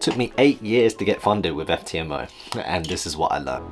Took me 8 years to get funded with FTMO, and this is what I learned.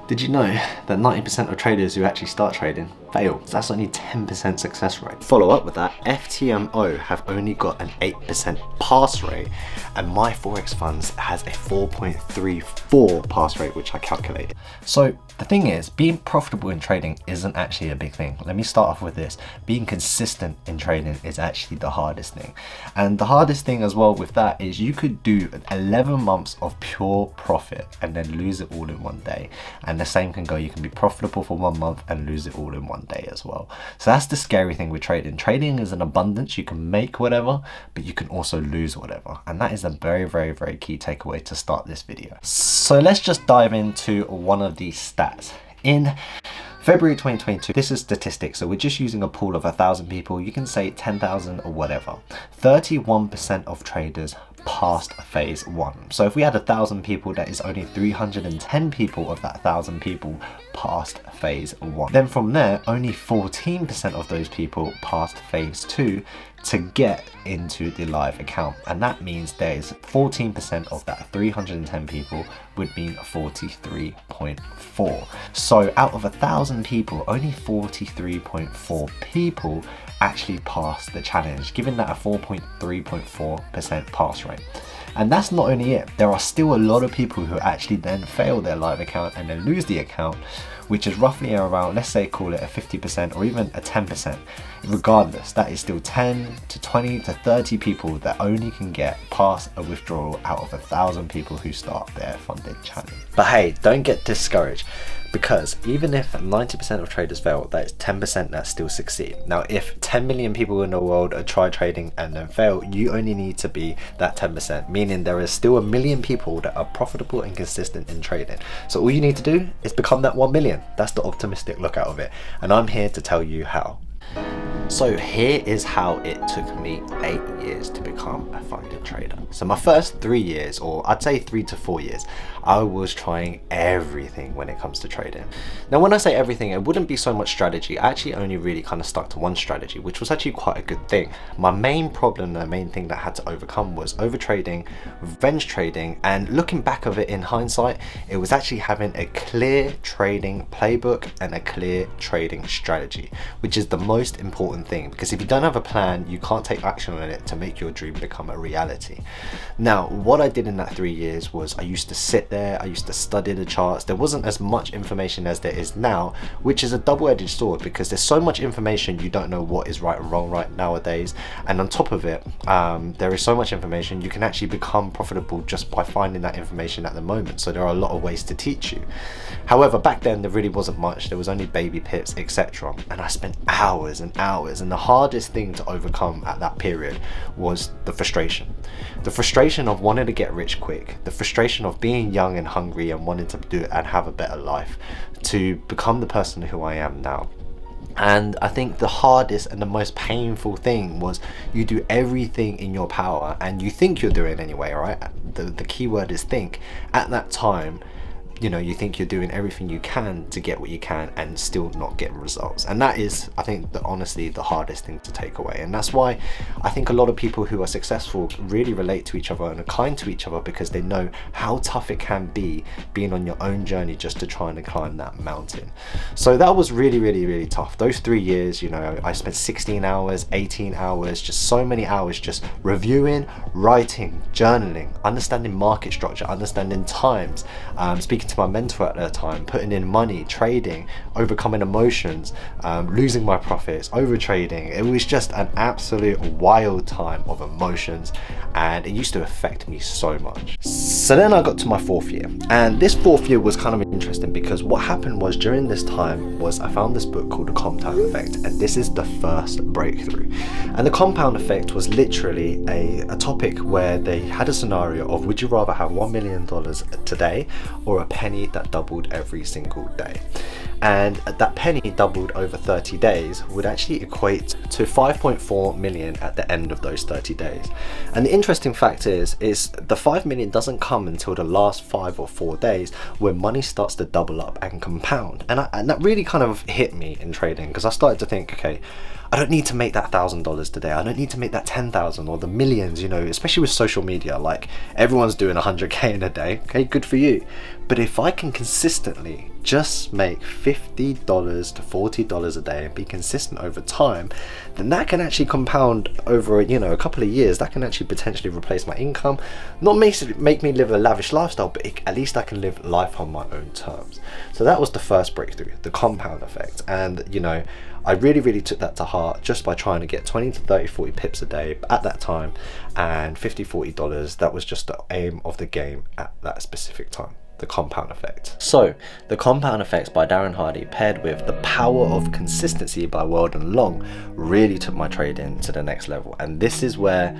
Did you know that 90% of traders who actually start trading fail? That's only 10% success rate. Follow up with that, FTMO have only got an 8% pass rate, and my Forex funds has a 4.34 pass rate, which I calculated. So the thing is, being profitable in trading isn't actually a big thing. Let me start off with this. Being consistent in trading is actually the hardest thing. And the hardest thing as well with that is you could do 11 months of pure profit and then lose it all in one day. And the same can go, you can be profitable for 1 month and lose it all in one day as well. So that's the scary thing with trading. Trading is an abundance. You can make whatever, but you can also lose whatever. And that is a very, very, very key takeaway to start this video. So let's just dive into one of these stats. In February 2022, this is statistics, so we're just using a pool of 1,000 people. You can say 10,000 or whatever. 31% of traders passed phase 1. So if we had 1,000 people, that is only 310 people of that 1,000 people passed phase 1. Then from there, only 14% of those people passed phase 2 to get into the live account. And that means there is 14% of that 310 people would mean 43.4. So out of 1,000 people, only 43.4 people actually passed the challenge, giving that a 4.3.4% pass rate. And that's not only it, there are still a lot of people who actually then fail their live account and then lose the account, which is roughly around, let's say, call it a 50% or even a 10%. Regardless, that is still 10 to 20 to 30 people that only can get past a withdrawal out of 1,000 people who start their funded challenge. But hey, don't get discouraged, because even if 90% of traders fail, that is 10% that still succeed. Now, if 10 million people in the world try trading and then fail, you only need to be that 10%, meaning there is still 1 million people that are profitable and consistent in trading. So all you need to do is become that 1 million. That's the optimistic look out of it. And I'm here to tell you how. So here is how it took me 8 years to become a funded trader. So my first 3 years, or I'd say 3 to 4 years, I was trying everything when it comes to trading. Now when I say everything, it wouldn't be so much strategy. I actually only really kind of stuck to one strategy, which was actually quite a good thing. My main problem, the main thing that I had to overcome was overtrading, revenge trading, and looking back of it in hindsight, it was actually having a clear trading playbook and a clear trading strategy, which is the most important thing, because if you don't have a plan, you can't take action on it to make your dream become a reality. Now, what I did in that 3 years was I used to sit there, I used to study the charts. There wasn't as much information as there is now, which is a double-edged sword, because there's so much information you don't know what is right and wrong right nowadays. And on top of it, there is so much information, you can actually become profitable just by finding that information at the moment. So there are a lot of ways to teach you. However, back then there really wasn't much. There was only baby pips, etc. And I spent hours and hours, and the hardest thing to overcome at that period was the frustration. The frustration of wanting to get rich quick, the frustration of being young and hungry and wanting to do it and have a better life, to become the person who I am now. And I think the hardest and the most painful thing was you do everything in your power, and you think you're doing anyway, right? The key word is think. At that time, you know, you think you're doing everything you can to get what you can and still not get results. And that is, I think, honestly the hardest thing to take away. And that's why I think a lot of people who are successful really relate to each other and are kind to each other, because they know how tough it can be being on your own journey just to try and climb that mountain. So that was really, really, really tough. Those 3 years, you know, I spent 16 hours, 18 hours, just so many hours just reviewing, writing, journaling, understanding market structure, understanding times, speaking to my mentor at that time, putting in money, trading, overcoming emotions, losing my profits, over trading. It was just an absolute wild time of emotions, and it used to affect me so much. So then I got to my 4th year, and this 4th year was kind of interesting, because what happened was during this time was I found this book called The Compound Effect, and this is the first breakthrough. And the compound effect was literally a topic where they had a scenario of, would you rather have $1 million today or a penny that doubled every single day? And that penny doubled over 30 days would actually equate to 5.4 million at the end of those 30 days. And the interesting fact is the 5 million doesn't come until the last 5 or 4 days, where money starts to double up and compound. And that really kind of hit me in trading, because I started to think, okay, I don't need to make that $1,000 today. I don't need to make that 10,000 or the millions, you know, especially with social media. Like, everyone's doing 100K in a day. Okay, good for you. But if I can consistently just make $50 to $40 a day and be consistent over time, then that can actually compound over, you know, a couple of years. That can actually potentially replace my income. Not make me live a lavish lifestyle, but at least I can live life on my own terms. So that was the first breakthrough, the compound effect. And, you know, I really took that to heart just by trying to get 20 to 30, 40 pips a day at that time, and $50, $40. That was just the aim of the game at that specific time. The compound effect. So, The Compound Effects by Darren Hardy, paired with The Power of Consistency by Weldon Long, really took my trading to the next level. And this is where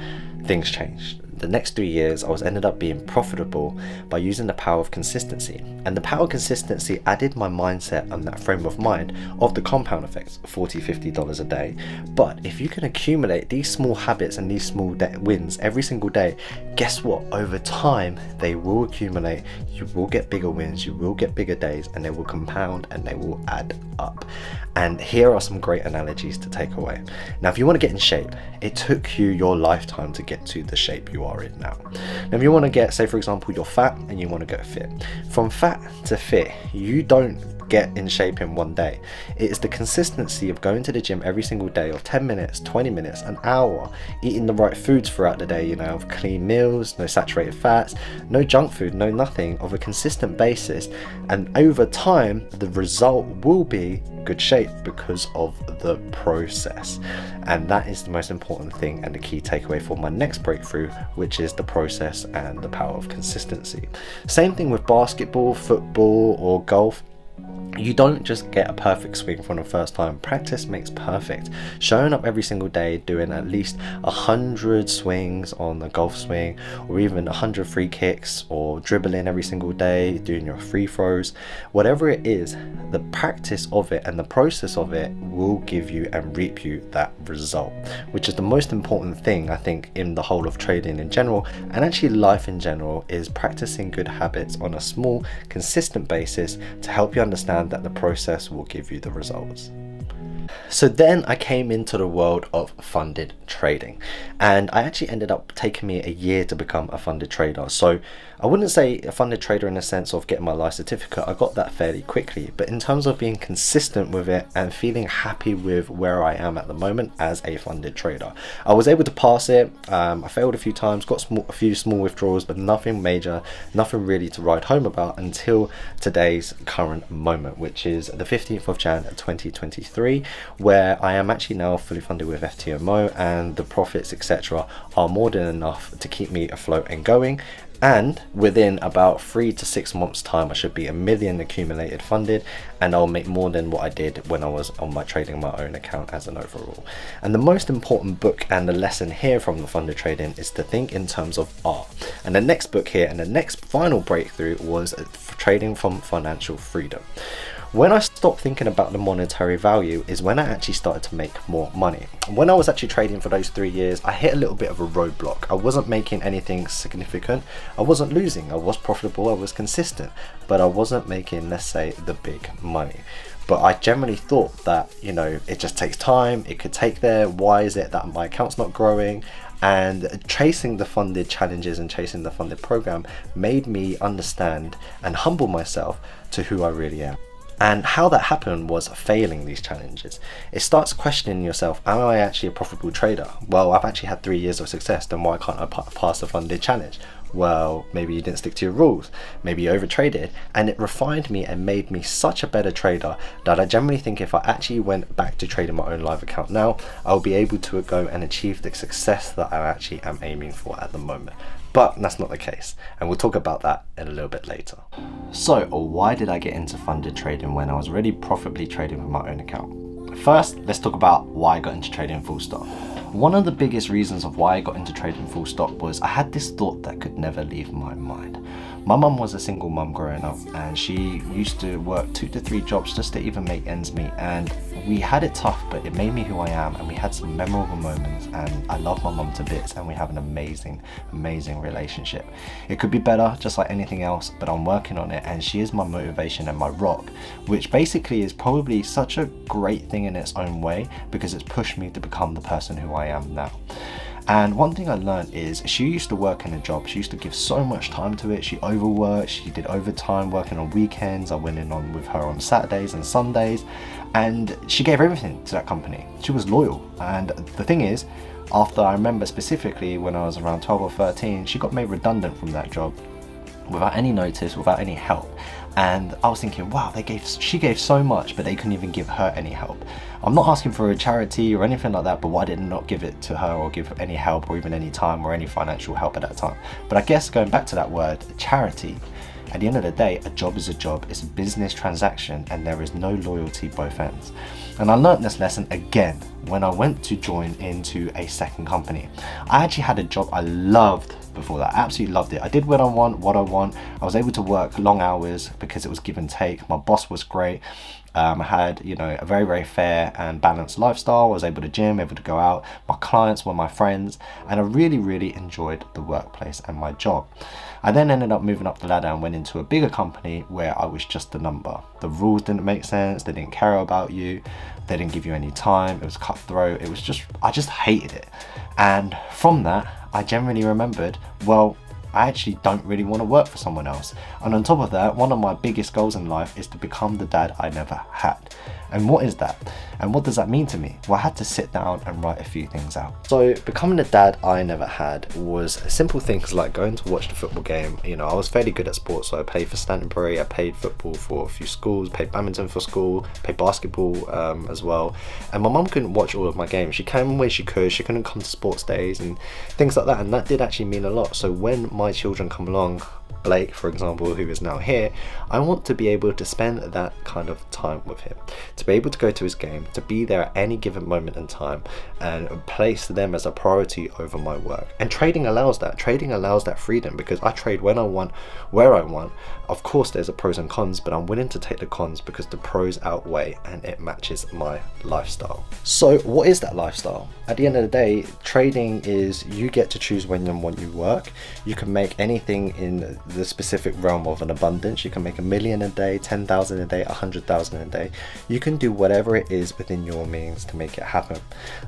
things changed. The next 3 years, I was ended up being profitable by using the power of consistency. And the power of consistency added my mindset and that frame of mind of the compound effects, $40, $50 a day. But if you can accumulate these small habits and these small wins every single day, guess what? Over time, they will accumulate. You will get bigger wins, you will get bigger days, and they will compound and they will add up. And here are some great analogies to take away. Now, if you want to get in shape, it took you your lifetime to get to the shape you are in now. Now, if you want to get, say for example, you're fat and you want to get fit. From fat to fit, you don't get in shape in one day. It is the consistency of going to the gym every single day of 10 minutes, 20 minutes, an hour, eating the right foods throughout the day, you know, of clean meals, no saturated fats, no junk food, no nothing, of a consistent basis. And over time, the result will be good shape because of the process. And that is the most important thing and the key takeaway for my next breakthrough, which is the process and the power of consistency. Same thing with basketball, football, or golf. You don't just get a perfect swing from the first time. Practice makes perfect. Showing up every single day, doing at least 100 swings on the golf swing, or even 100 free kicks, or dribbling every single day, doing your free throws, whatever it is, the practice of it and the process of it will give you and reap you that result, which is the most important thing I think in the whole of trading in general, and actually life in general, is practicing good habits on a small, consistent basis to help you understand that the process will give you the results. So then I came into the world of funded trading, and I actually ended up taking me a year to become a funded trader. So I wouldn't say a funded trader in the sense of getting my life certificate. I got that fairly quickly, but in terms of being consistent with it and feeling happy with where I am at the moment as a funded trader, I was able to pass it. I failed a few times, got a few small withdrawals, but nothing major, nothing really to write home about until today's current moment, which is the 15th of Jan 2023, where I am actually now fully funded with FTMO, and the profits etc are more than enough to keep me afloat and going. And within about 3 to 6 months time, I should be 1 million accumulated funded, and I'll make more than what I did when I was on my trading my own account as an overall. And the most important book and the lesson here from the funded trading is to think in terms of art. And the next book here and the next final breakthrough was Trading from Financial Freedom. When I stopped thinking about the monetary value is when I actually started to make more money. When I was actually trading for those 3 years, I hit a little bit of a roadblock. I wasn't making anything significant. I wasn't losing. I was profitable. I was consistent, but I wasn't making, let's say, the big money. But I generally thought that, you know, it just takes time. It could take there. Why is it that my account's not growing? And chasing the funded challenges and chasing the funded program made me understand and humble myself to who I really am. And how that happened was failing these challenges. It starts questioning yourself, am I actually a profitable trader? Well, I've actually had 3 years of success, then why can't I pass the funded challenge? Well, maybe you didn't stick to your rules, maybe you overtraded, and it refined me and made me such a better trader that I generally think if I actually went back to trading my own live account now, I'll be able to go and achieve the success that I actually am aiming for at the moment. But that's not the case, and we'll talk about that in a little bit later. So, why did I get into funded trading when I was already profitably trading with my own account? First, let's talk about why I got into trading full stop. One of the biggest reasons of why I got into trading full stop was I had this thought that could never leave my mind. My mum was a single mum growing up, and she used to work 2 to 3 jobs just to even make ends meet. And we had it tough, but it made me who I am, and we had some memorable moments, and I love my mum to bits, and we have an amazing relationship. It could be better, just like anything else, but I'm working on it, and she is my motivation and my rock, which basically is probably such a great thing in its own way, because it's pushed me to become the person who I am now. And one thing I learned is she used to work in a job. She used to give so much time to it. She overworked, she did overtime, working on weekends. I went in on with her on Saturdays and Sundays, and she gave everything to that company. She was loyal. And the thing is, after, I remember specifically when I was around 12 or 13, she got made redundant from that job without any notice, without any help. And I was thinking, wow, she gave so much, but they couldn't even give her any help. I'm not asking for a charity or anything like that, but why did I not give it to her, or give any help, or even any time or any financial help at that time? But I guess going back to that word, charity, at the end of the day, a job is a job. It's a business transaction, and there is no loyalty both ends. And I learned this lesson again when I went to join into a second company. I actually had a job I loved before that. I absolutely loved it. I did what I want. I was able to work long hours because it was give and take. My boss was great. I had, a very fair and balanced lifestyle. I was able to gym, able to go out. My clients were my friends, and I really enjoyed the workplace and my job. I then ended up moving up the ladder and went into a bigger company where I was just a number. The rules didn't make sense. They didn't care about you. They didn't give you any time. It was cutthroat. I just hated it. And from that, I generally remembered, well, I actually don't really want to work for someone else. And on top of that, one of my biggest goals in life is to become the dad I never had. And what is that? And what does that mean to me? Well, I had to sit down and write a few things out. So becoming the dad I never had was simple things like going to watch the football game. I was fairly good at sports, so I played for Stantonbury, I played football for a few schools, played badminton for school, played basketball as well. And my mum couldn't watch all of my games. She came when she could, she couldn't come to sports days and things like that. And that did actually mean a lot. So when my children come along, Blake, for example, who is now here, I want to be able to spend that kind of time with him, to be able to go to his game, to be there at any given moment in time, and place them as a priority over my work. And trading allows that. Trading allows that freedom, because I trade when I want, where I want. Of course, there's a pros and cons, but I'm willing to take the cons because the pros outweigh and it matches my lifestyle. So what is that lifestyle? At the end of the day, trading is you get to choose when and what you work. You can make anything in the specific realm of an abundance. You can make $1 million a day, 10,000 a day, 100,000 a day. You can do whatever it is within your means to make it happen.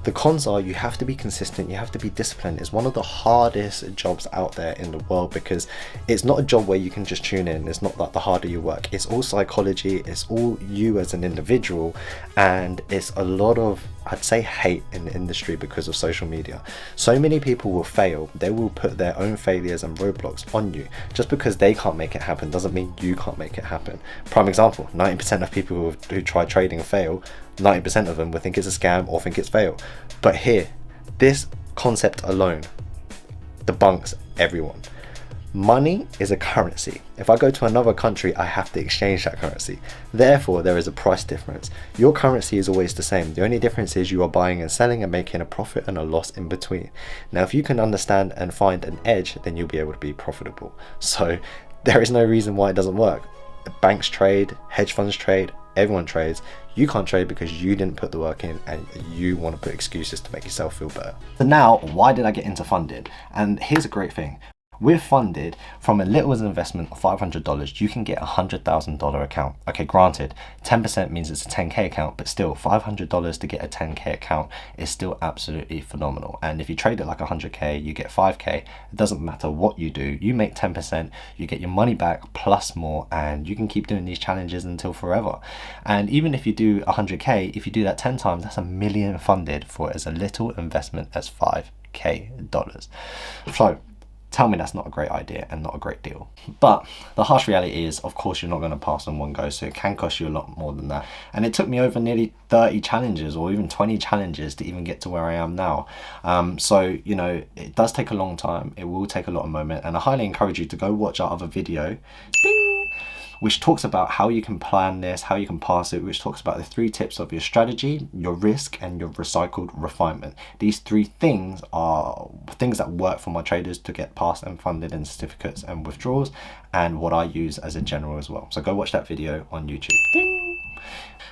The cons are you have to be consistent, you have to be disciplined. It's one of the hardest jobs out there in the world, because it's not a job where you can just tune in. It's not like the harder you work, it's all psychology, it's all you as an individual, and it's a lot of, I'd say, hate in the industry because of social media. So many people will fail. They will put their own failures and roadblocks on you. Just because they can't make it happen doesn't mean you can't make it happen. Prime example, 90% of people who try trading and fail, 90% of them will think it's a scam or think it's fail. But here, this concept alone debunks everyone. Money is a currency. If I go to another country, I have to exchange that currency. Therefore, there is a price difference. Your currency is always the same. The only difference is you are buying and selling and making a profit and a loss in between. Now, if you can understand and find an edge, then you'll be able to be profitable. So there is no reason why it doesn't work. Banks trade, hedge funds trade, everyone trades. You can't trade because you didn't put the work in and you want to put excuses to make yourself feel better. So now, why did I get into funded? And here's a great thing. We're funded from a little as an investment of $500, you can get a $100,000 account. Okay, granted, 10% means it's a 10K account, but still $500 to get a 10K account is still absolutely phenomenal. And if you trade it like 100K, you get 5K. It doesn't matter what you do. You make 10%, you get your money back plus more, and you can keep doing these challenges until forever. And even if you do 100K, if you do that 10 times, that's $1 million funded for as a little investment as $5K. So tell me that's not a great idea and not a great deal. But the harsh reality is, of course, you're not going to pass in one go, so it can cost you a lot more than that. And it took me over nearly 30 challenges or even 20 challenges to even get to where I am now. So, it does take a long time. It will take a lot of moment. And I highly encourage you to go watch our other video, which talks about how you can plan this, how you can pass it, which talks about the 3 tips of your strategy, your risk, and your recycled refinement. These 3 things are things that work for my traders to get passed and funded in certificates and withdrawals, and what I use as a general as well. So go watch that video on YouTube.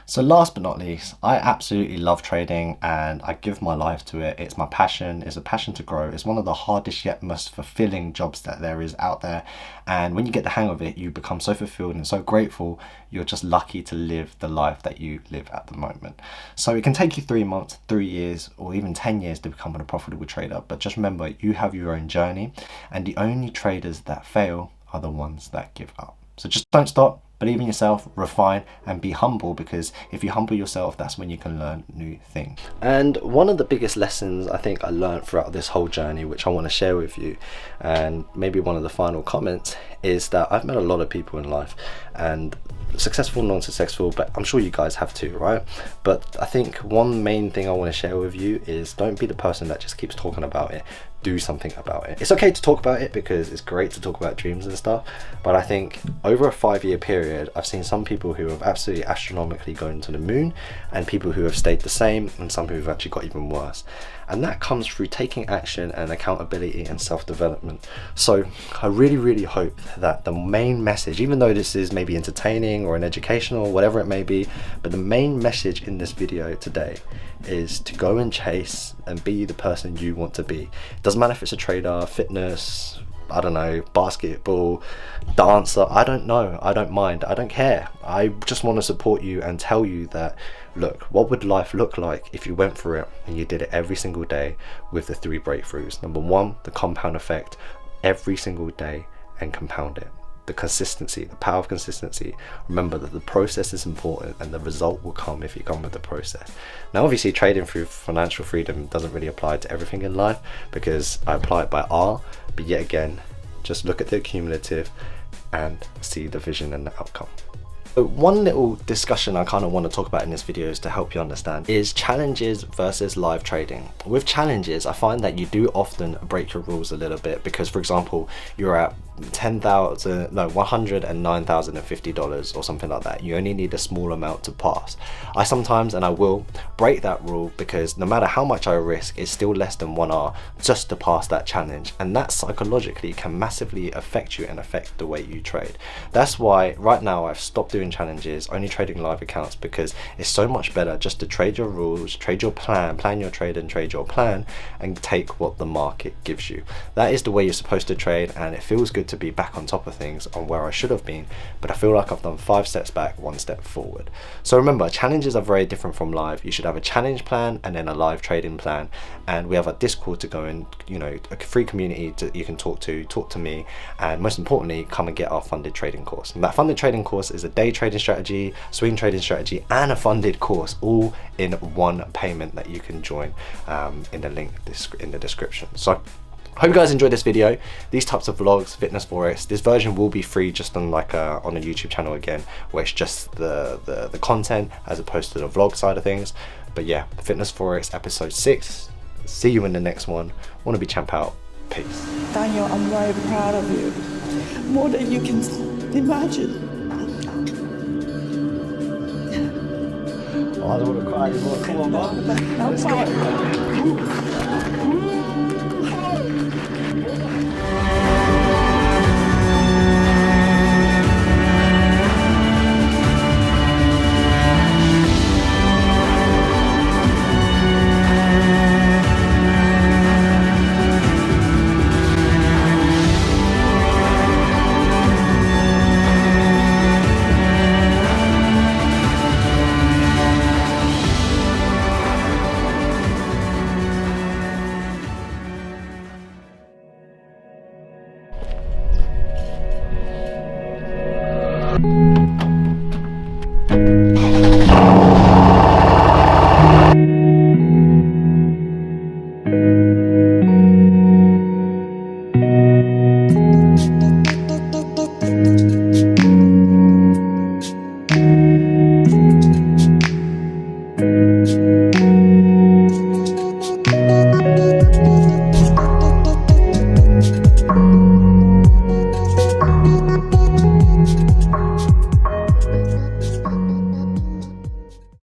So last but not least, I absolutely love trading and I give my life to it. It's my passion. It's a passion to grow. It's one of the hardest yet most fulfilling jobs that there is out there. And when you get the hang of it, you become so fulfilled and so grateful. You're just lucky to live the life that you live at the moment. So it can take you 3 months, 3 years, or even 10 years to become a profitable trader. But just remember, you have your own journey, and the only traders that fail are the ones that give up. So just don't stop. Believe in yourself, refine, and be humble, because if you humble yourself, that's when you can learn new things. And one of the biggest lessons I think I learned throughout this whole journey, which I want to share with you, and maybe one of the final comments, is that I've met a lot of people in life, and successful, non-successful, but I'm sure you guys have too, right? But I think one main thing I want to share with you is don't be the person that just keeps talking about it. Do something about it. It's okay to talk about it because it's great to talk about dreams and stuff, but I think over a 5-year period, I've seen some people who have absolutely astronomically gone to the moon, and people who have stayed the same, and some who have actually got even worse. And that comes through taking action and accountability and self-development. So I really hope that the main message, even though this is maybe entertaining or an educational, whatever it may be, but the main message in this video today is to go and chase and be the person you want to be. It doesn't matter if it's a trader, fitness, I don't know, basketball, dancer, I don't know, I don't mind, I don't care. I just want to support you and tell you that, look, what would life look like if you went through it and you did it every single day with the 3 breakthroughs. Number 1, the compound effect, every single day, and compound it. The consistency, the power of consistency. Remember that the process is important and the result will come if you come with the process. Now obviously trading through financial freedom doesn't really apply to everything in life, because I apply it by R, but yet again, just look at the cumulative and see the vision and the outcome. So one little discussion I kind of want to talk about in this video is to help you understand is challenges versus live trading. With challenges, I find that you do often break your rules a little bit, because for example, you're at $109,050 or something like that. You only need a small amount to pass. I sometimes, and I will, break that rule, because no matter how much I risk, it's still less than 1R just to pass that challenge, and that psychologically can massively affect you and affect the way you trade. That's why right now I've stopped doing challenges, only trading live accounts, because it's so much better just to trade your rules, trade your plan your trade and trade your plan, and take what the market gives you. That is the way you're supposed to trade, and it feels good to be back on top of things on where I should have been, but I feel like I've done 5 steps back, 1 step forward. So remember, challenges are very different from live. You should have a challenge plan and then a live trading plan, and we have a Discord to go in, you know, a free community that you can talk to me, and most importantly, come and get our funded trading course. And that funded trading course is a day trading strategy, swing trading strategy, and a funded course, all in one payment that you can join in the link in the description. So hope you guys enjoyed this video. These types of vlogs, fitness forex, this version will be free just on like on a YouTube channel again, where it's just the content as opposed to the vlog side of things. But yeah, fitness forex episode 6. See you in the next one. Wanna be champ out. Peace. Daniel, I'm very proud of you, more than you can imagine. Oh, I don't want to cry anymore. Come on, Mum. Let's go.